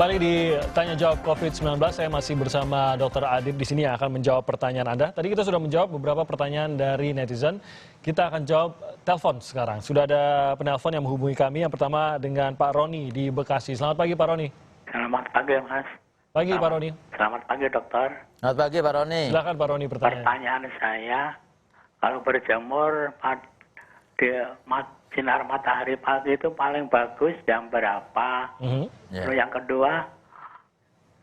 Kembali di Tanya Jawab COVID-19, saya masih bersama Dr. Adib di sini yang akan menjawab pertanyaan Anda. Tadi kita sudah menjawab beberapa pertanyaan dari netizen. Kita akan jawab telepon sekarang. Sudah ada penelpon yang menghubungi kami. Yang pertama dengan Pak Roni di Bekasi. Selamat pagi Pak Roni. Selamat pagi Mas. Pagi Pak Roni. Selamat pagi dokter. Selamat pagi Pak Roni. Silakan Pak Roni pertanyaan. Pertanyaan saya, kalau berjemur di sinar matahari pagi itu paling bagus jam berapa? Terus yang kedua,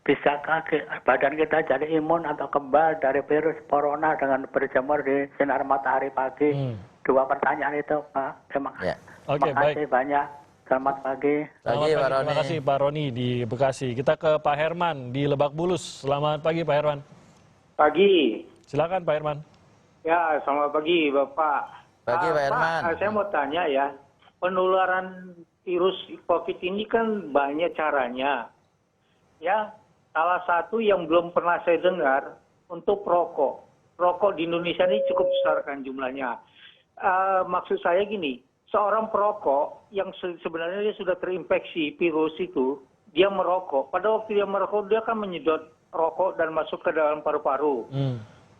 bisakah badan kita jadi imun atau kebal dari virus corona dengan berjemur di sinar matahari pagi? Dua pertanyaan itu Pak. Terima kasih. Oke, Terima kasih banyak. Selamat pagi. Terima kasih Pak Roni di Bekasi. Kita ke Pak Herman di Lebak Bulus. Selamat pagi Pak Herman. Pagi. Silakan Pak Herman. Ya, selamat pagi Bapak. Pagi Pak Herman. Pak, saya mau tanya ya, penularan virus COVID ini kan banyak caranya. Ya, salah satu yang belum pernah saya dengar untuk rokok. Rokok di Indonesia ini cukup besar kan jumlahnya. Maksud saya gini, seorang perokok yang sebenarnya dia sudah terinfeksi virus itu, dia merokok. Pada waktu dia merokok, dia akan menyedot rokok dan masuk ke dalam paru-paru.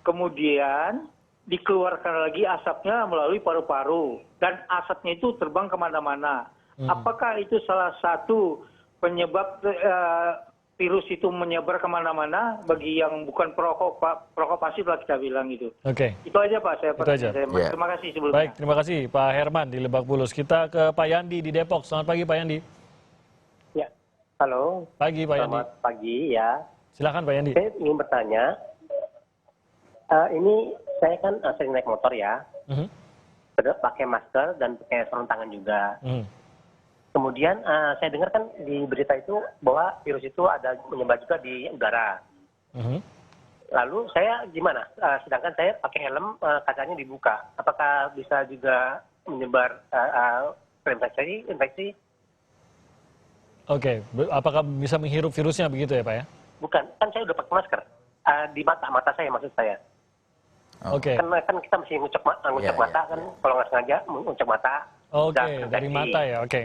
Kemudian dikeluarkan lagi asapnya melalui paru-paru. Dan asapnya itu terbang kemana-mana. Apakah itu salah satu penyebab virus itu menyebar kemana-mana bagi yang bukan perokok, perokok pasif lah kita bilang gitu. Oke. Itu aja Pak, saya Yeah. terima kasih sebelumnya. Baik, terima kasih Pak Herman di Lebak Bulus. Kita ke Pak Yandi di Depok. Selamat pagi Pak Yandi. Ya, halo. Pagi Pak Yandi. Selamat pagi ya. Silakan Pak Yandi. Saya ingin bertanya, ini saya kan sering naik motor ya, pakai masker dan pakai sarung tangan juga. Kemudian saya dengar kan di berita itu bahwa virus itu ada menyebar juga di udara. Lalu saya gimana? Sedangkan saya pakai helm, kacanya dibuka. Apakah bisa juga menyebar infeksi? Oke, apakah bisa menghirup virusnya begitu ya Pak ya? Bukan, kan saya udah pakai masker di mata saya maksud saya. Oke. Kan kita mesti ngucek mata kan, kalau nggak sengaja ngucek mata. Oke, dari mata ya, oke.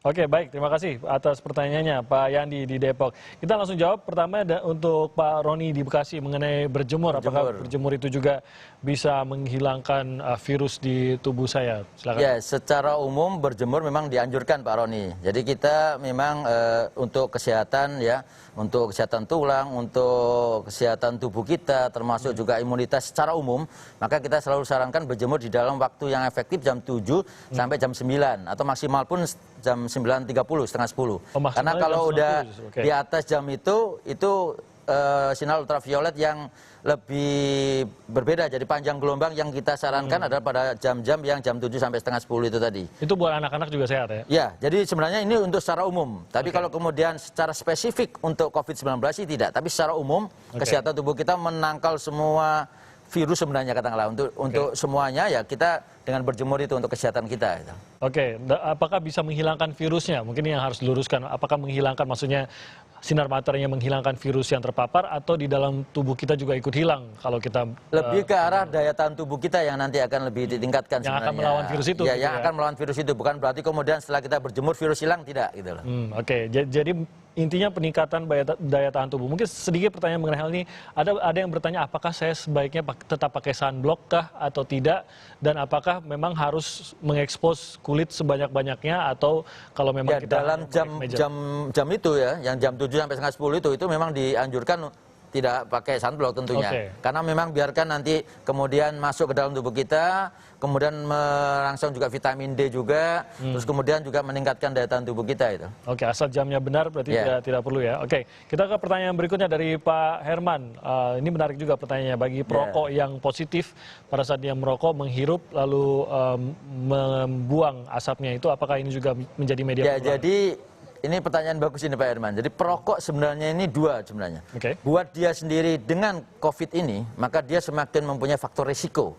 Oke, baik. Terima kasih atas pertanyaannya Pak Yandi di Depok. Kita langsung jawab. Pertama untuk Pak Roni di Bekasi mengenai berjemur. Apakah berjemur itu juga bisa menghilangkan virus di tubuh saya? Silakan. Ya, secara umum berjemur memang dianjurkan Pak Roni. Jadi kita memang untuk kesehatan ya, untuk kesehatan tulang, untuk kesehatan tubuh kita, termasuk juga imunitas secara umum, maka kita selalu sarankan berjemur di dalam waktu yang efektif jam 7 sampai jam 9 atau maksimal pun jam 9.30, setengah 10. Karena kalau udah di atas jam itu sinar ultraviolet yang lebih berbeda. Jadi panjang gelombang yang kita sarankan adalah pada jam-jam yang jam 7 sampai setengah 10 itu tadi. Itu buat anak-anak juga sehat ya? Ya, jadi sebenarnya ini untuk secara umum. Tapi kalau kemudian secara spesifik untuk COVID-19 sih tidak. Tapi secara umum kesehatan tubuh kita menangkal semua virus sebenarnya katakanlah. Untuk semuanya ya kita dengan berjemur itu untuk kesehatan kita. Oke, apakah bisa menghilangkan virusnya? Mungkin yang harus diluruskan. Apakah menghilangkan maksudnya sinar mataharinya menghilangkan virus yang terpapar atau di dalam tubuh kita juga ikut hilang kalau kita lebih ke arah daya tahan tubuh kita yang nanti akan lebih ditingkatkan yang sebenarnya. Akan melawan virus itu. Ya, yang akan melawan virus itu bukan berarti kemudian setelah kita berjemur virus hilang tidak gitu loh. Oke, jadi intinya peningkatan daya tahan tubuh. Mungkin sedikit pertanyaan mengenai hal ini. Ada yang bertanya apakah saya sebaiknya tetap pakai sunblock kah atau tidak, dan apakah memang harus mengekspos kulit sebanyak-banyaknya atau kalau memang kita dalam jam itu ya, yang jam 7 sampai setengah 10 itu memang dianjurkan tidak pakai sunblock tentunya. Karena memang biarkan nanti kemudian masuk ke dalam tubuh kita, kemudian merangsang juga vitamin D juga, terus kemudian juga meningkatkan daya tahan tubuh kita itu. Oke, asal jamnya benar berarti tidak perlu ya. Oke, kita ke pertanyaan berikutnya dari Pak Herman. Ini menarik juga pertanyaannya. Bagi perokok yang positif pada saat dia merokok, menghirup lalu membuang asapnya itu, apakah ini juga menjadi media penularan? Jadi ini pertanyaan bagus ini Pak Herman. Jadi perokok sebenarnya ini dua sebenarnya. Buat dia sendiri dengan COVID ini, maka dia semakin mempunyai faktor risiko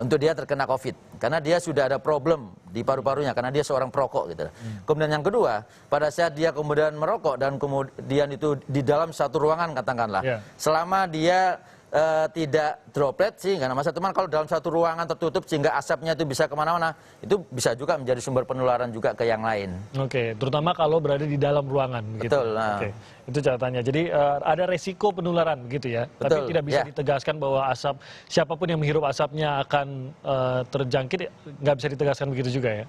untuk dia terkena COVID. Karena dia sudah ada problem di paru-parunya, karena dia seorang perokok gitu. Kemudian yang kedua, pada saat dia kemudian merokok dan kemudian itu di dalam satu ruangan katakanlah, selama dia tidak droplet sih nggak ada masalah. Cuman kalau dalam satu ruangan tertutup sehingga asapnya itu bisa kemana-mana, itu bisa juga menjadi sumber penularan juga ke yang lain. Oke, terutama kalau berada di dalam ruangan. Betul. Nah. Oke, itu catatannya. Jadi ada resiko penularan begitu ya. Betul, tapi tidak bisa ya. ditegaskan bahwa asap siapapun yang menghirup asapnya akan terjangkit, nggak bisa ditegaskan begitu juga ya.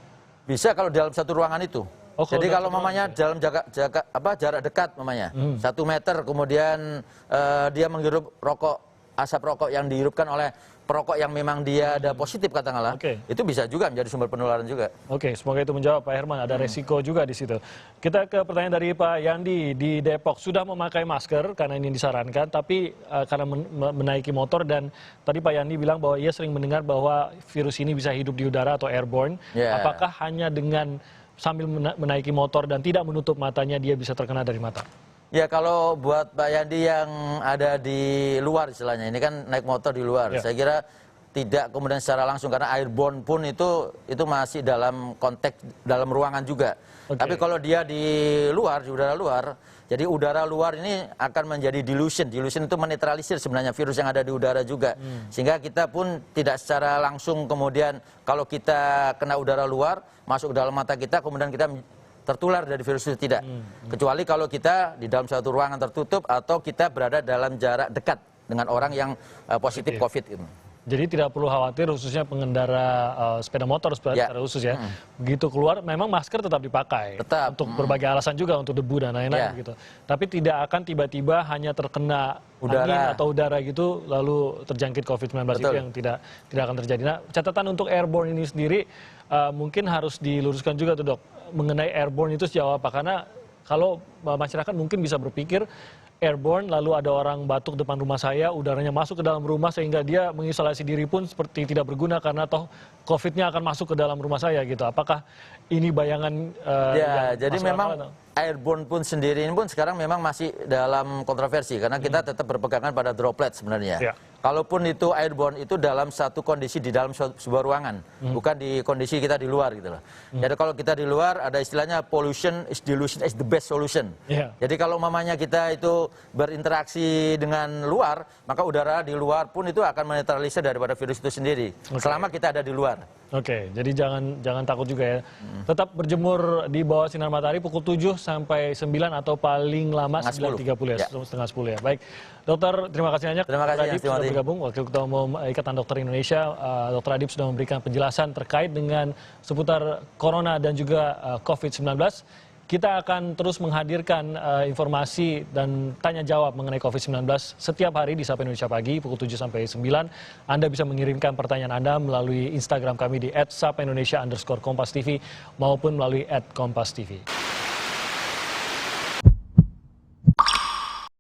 Bisa kalau dalam satu ruangan itu. Oh, jadi kalau mamanya dalam jarak dekat mamanya 1 meter, kemudian dia menghirup asap rokok yang dihirupkan oleh perokok yang memang dia ada positif katakanlah, itu bisa juga menjadi sumber penularan juga. Oke, semoga itu menjawab Pak Herman. Ada resiko juga di situ. Kita ke pertanyaan dari Pak Yandi di Depok. Sudah memakai masker karena ini disarankan, tapi karena menaiki motor, dan tadi Pak Yandi bilang bahwa ia sering mendengar bahwa virus ini bisa hidup di udara atau airborne. Apakah hanya dengan sambil menaiki motor dan tidak menutup matanya dia bisa terkena dari mata? Ya kalau buat Pak Yandi yang ada di luar istilahnya, ini kan naik motor di luar, saya kira tidak kemudian secara langsung karena airborne pun itu masih dalam konteks dalam ruangan juga. Tapi kalau dia di luar, di udara luar, jadi udara luar ini akan menjadi dilution. Dilution itu menetralisir sebenarnya virus yang ada di udara juga. Sehingga kita pun tidak secara langsung kemudian kalau kita kena udara luar, masuk ke dalam mata kita, kemudian kita tertular dari virus itu tidak. Kecuali kalau kita di dalam suatu ruangan tertutup atau kita berada dalam jarak dekat dengan orang yang positif COVID itu. Jadi tidak perlu khawatir khususnya pengendara sepeda motor secara khusus ya. Begitu keluar memang masker tetap dipakai. Tetap. Untuk berbagai alasan juga, untuk debu dan lain-lain gitu. Tapi tidak akan tiba-tiba hanya terkena angin atau udara gitu lalu terjangkit COVID-19. Itu yang tidak akan terjadi. Nah, catatan untuk airborne ini sendiri mungkin harus diluruskan juga tuh Dok. Mengenai airborne itu sejauh apa? Karena kalau masyarakat mungkin bisa berpikir airborne lalu ada orang batuk depan rumah saya, udaranya masuk ke dalam rumah sehingga dia mengisolasi diri pun seperti tidak berguna karena toh COVID-nya akan masuk ke dalam rumah saya gitu. Apakah ini bayangan jadi memang airborne pun sendiri ini pun sekarang memang masih dalam kontroversi karena kita tetap berpegangan pada droplet sebenarnya. Kalaupun itu airborne itu dalam satu kondisi di dalam sebuah ruangan, bukan di kondisi kita di luar gitu loh. Jadi kalau kita di luar ada istilahnya pollution is dilution is the best solution. Jadi kalau mamanya kita itu berinteraksi dengan luar, maka udara di luar pun itu akan menetralisir daripada virus itu sendiri. Selama kita ada di luar. Oke, jadi jangan takut juga ya. Tetap berjemur di bawah sinar matahari pukul 7 sampai 9 atau paling lama 9.30 ya, setengah 10 ya. Baik, Dokter, terima kasih banyak. Terima kasih Adib sudah bergabung, Wakil Ketua Umum Ikatan Dokter Indonesia. Dr. Adib sudah memberikan penjelasan terkait dengan seputar Corona dan juga COVID-19. Kita akan terus menghadirkan informasi dan tanya jawab mengenai COVID-19 setiap hari di Sapa Indonesia Pagi pukul 7 sampai 9. Anda bisa mengirimkan pertanyaan Anda melalui Instagram kami di @sapaindonesia_kompastv maupun melalui @kompastv.